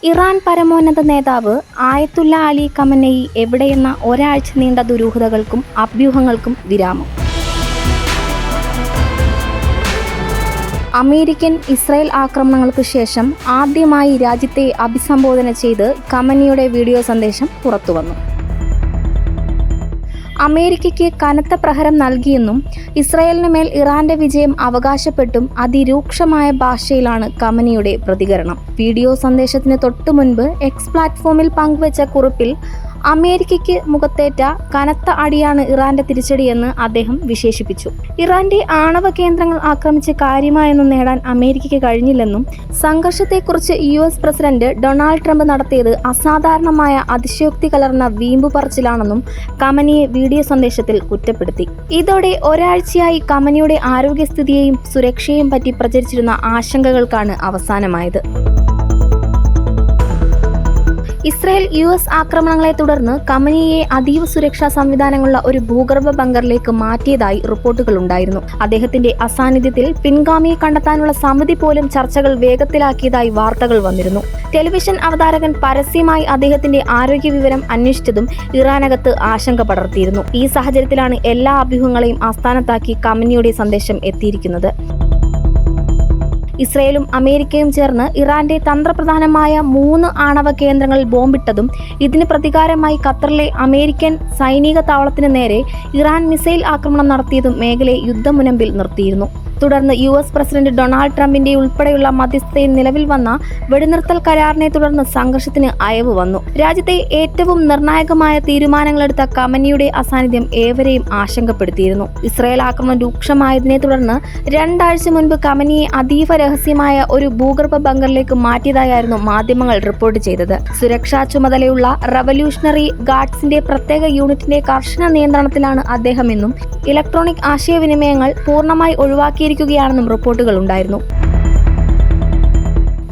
Iran പരമോന്നത നേതാവ് Ayatollah Ali Khamenei എവിടെയെന്ന ഒരാഴ്ച നീണ്ട ദുരൂഹതകൾക്കും അഭ്യൂഹങ്ങൾക്കും വിരാമം. അമേരിക്കൻ ഇസ്രായേൽ ആക്രമണങ്ങൾക്ക് ശേഷം ആദ്യമായി രാജ്യത്തെ അഭിസംബോധന ചെയ്ത് ഖമനയുടെ വീഡിയോ സന്ദേശം പുറത്തുവന്നു. അമേരിക്കയ്ക്ക് കനത്ത പ്രഹരം നൽകിയെന്നും ഇസ്രായേലിന് മേൽ ഇറാന്റെ വിജയം അവകാശപ്പെട്ടും അതിരൂക്ഷമായ ഭാഷയിലാണ് ഖമനയുടെ പ്രതികരണം. വീഡിയോ സന്ദേശത്തിന് തൊട്ടു മുൻപ് എക്സ് പ്ലാറ്റ്ഫോമിൽ പങ്കുവച്ച കുറിപ്പിൽ അമേരിക്കയ്ക്ക് മുഖത്തേറ്റ കനത്ത അടിയാണ് ഇറാന്റെ തിരിച്ചടിയെന്ന് അദ്ദേഹം വിശേഷിപ്പിച്ചു. ഇറാന്റെ ആണവ കേന്ദ്രങ്ങൾ ആക്രമിച്ച് കാര്യമായൊന്നും നേടാൻ അമേരിക്കയ്ക്ക് കഴിഞ്ഞില്ലെന്നും സംഘർഷത്തെക്കുറിച്ച് US പ്രസിഡന്റ് ഡൊണാൾഡ് ട്രംപ് നടത്തിയത് അസാധാരണമായ അതിശയോക്തി കലർന്ന വീമ്പു പറച്ചിലാണെന്നും ഖമനിയെ വീഡിയോ സന്ദേശത്തിൽ കുറ്റപ്പെടുത്തി. ഇതോടെ ഒരാഴ്ചയായി ഖമനിയുടെ ആരോഗ്യസ്ഥിതിയെയും സുരക്ഷയെയും പറ്റി പ്രചരിച്ചിരുന്ന ആശങ്കകൾക്കാണ് അവസാനമായത്. ഇസ്രായേൽ US ആക്രമണങ്ങളെ തുടർന്ന് ഖമനിയെ അതീവ സുരക്ഷാ സംവിധാനങ്ങളുള്ള ഒരു ഭൂഗർഭ ബങ്കറിലേക്ക് മാറ്റിയതായി റിപ്പോർട്ടുകളുണ്ടായിരുന്നു. അദ്ദേഹത്തിന്റെ അസാന്നിധ്യത്തിൽ പിൻഗാമിയെ കണ്ടെത്താനുള്ള സമിതി പോലും ചർച്ചകൾ വേഗത്തിലാക്കിയതായി വാർത്തകൾ വന്നിരുന്നു. ടെലിവിഷൻ അവതാരകൻ പരസ്യമായി അദ്ദേഹത്തിന്റെ ആരോഗ്യ വിവരം അന്വേഷിച്ചതും ഇറാനകത്ത് ആശങ്ക പടർത്തിയിരുന്നു. ഈ സാഹചര്യത്തിലാണ് എല്ലാ അഭ്യൂഹങ്ങളെയും ആസ്ഥാനത്താക്കി ഖമനിയുടെ സന്ദേശം എത്തിയിരിക്കുന്നത്. ഇസ്രായേലും അമേരിക്കയും ചേർന്ന് ഇറാന്റെ തന്ത്രപ്രധാനമായ 3 ആണവ കേന്ദ്രങ്ങളിൽ ബോംബിട്ടതും ഇതിന് പ്രതികാരമായി ഖത്തറിലെ അമേരിക്കൻ സൈനിക താവളത്തിന് നേരെ ഇറാൻ മിസൈൽ ആക്രമണം നടത്തിയതും മേഖലയെ യുദ്ധമുനമ്പിൽ നിർത്തിയിരുന്നു. തുടർന്ന് US പ്രസിഡന്റ് ഡൊണാൾഡ് ട്രംപിന്റെ ഉൾപ്പെടെയുള്ള മധ്യസ്ഥതയിൽ നിലവിൽ വന്ന വെടിനിർത്തൽ കരാറിനെ തുടർന്ന് സംഘർഷത്തിന് അയവ് വന്നു. രാജ്യത്തെ ഏറ്റവും നിർണായകമായ തീരുമാനങ്ങളെടുത്ത ഖമനിയുടെ അസാന്നിധ്യം ഏവരെയും ആശങ്കപ്പെടുത്തിയിരുന്നു. ഇസ്രായേൽ ആക്രമണം രൂക്ഷമായതിനെ തുടർന്ന് 2 ആഴ്ച മുൻപ് ഖമനിയെ അതീവ രഹസ്യമായ ഒരു ഭൂഗർഭ ബങ്കറിലേക്ക് മാറ്റിയതായിരുന്നു മാധ്യമങ്ങൾ റിപ്പോർട്ട് ചെയ്തത്. സുരക്ഷാ ചുമതലയുള്ള റവല്യൂഷണറി ഗാർഡ്സിന്റെ പ്രത്യേക യൂണിറ്റിന്റെ കർശന നിയന്ത്രണത്തിലാണ് അദ്ദേഹമെന്നും ഇലക്ട്രോണിക് ആശയവിനിമയങ്ങൾ പൂർണ്ണമായി ഒഴിവാക്കിയിരിക്കുകയാണെന്നും റിപ്പോർട്ടുകൾ ഉണ്ടായിരുന്നു.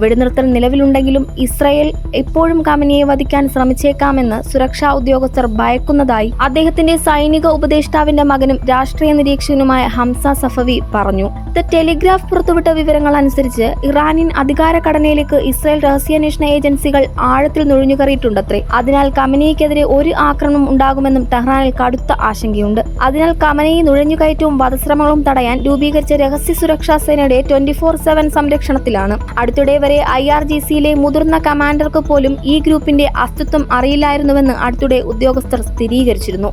വെടിനിർത്തൽ നിലവിലുണ്ടെങ്കിലും ഇസ്രായേൽ എപ്പോഴും ഖമനിയെ വധിക്കാൻ ശ്രമിച്ചേക്കാമെന്ന് സുരക്ഷാ ഉദ്യോഗസ്ഥർ ഭയക്കുന്നതായി അദ്ദേഹത്തിന്റെ സൈനിക ഉപദേഷ്ടാവിന്റെ മകനും രാഷ്ട്രീയ നിരീക്ഷകനുമായ ഹംസ സഫവി പറഞ്ഞു. ദ ടെലിഗ്രാഫ് പുറത്തുവിട്ട വിവരങ്ങൾ അനുസരിച്ച് ഇറാനിയൻ അധികാര ഘടനയിലേക്ക് ഇസ്രായേൽ രഹസ്യാന്വേഷണ ഏജൻസികൾ ആഴത്തിൽ നുഴഞ്ഞുകയറിയിട്ടുണ്ടത്രേ. അതിനാൽ ഖമനിക്കെതിരെ ഒരു ആക്രമണം ഉണ്ടാകുമെന്നും ടെഹ്റാനിൽ കടുത്ത ആശങ്കയുണ്ട്. അതിനാൽ ഖമനി നുഴഞ്ഞുകയറ്റവും വധശ്രമങ്ങളും തടയാൻ രൂപീകരിച്ച രഹസ്യ സുരക്ഷാ സേനയുടെ 24/7 സംരക്ഷണത്തിലാണ്. അടുത്തിടെ IRGCയിലെ മുതിർന്ന കമാൻഡർക്ക് പോലും ഈ ഗ്രൂപ്പിന്റെ അസ്തിത്വം അറിയില്ലായിരുന്നുവെന്ന് അടുത്തിടെ ഉദ്യോഗസ്ഥർ സ്ഥിരീകരിച്ചിരുന്നു.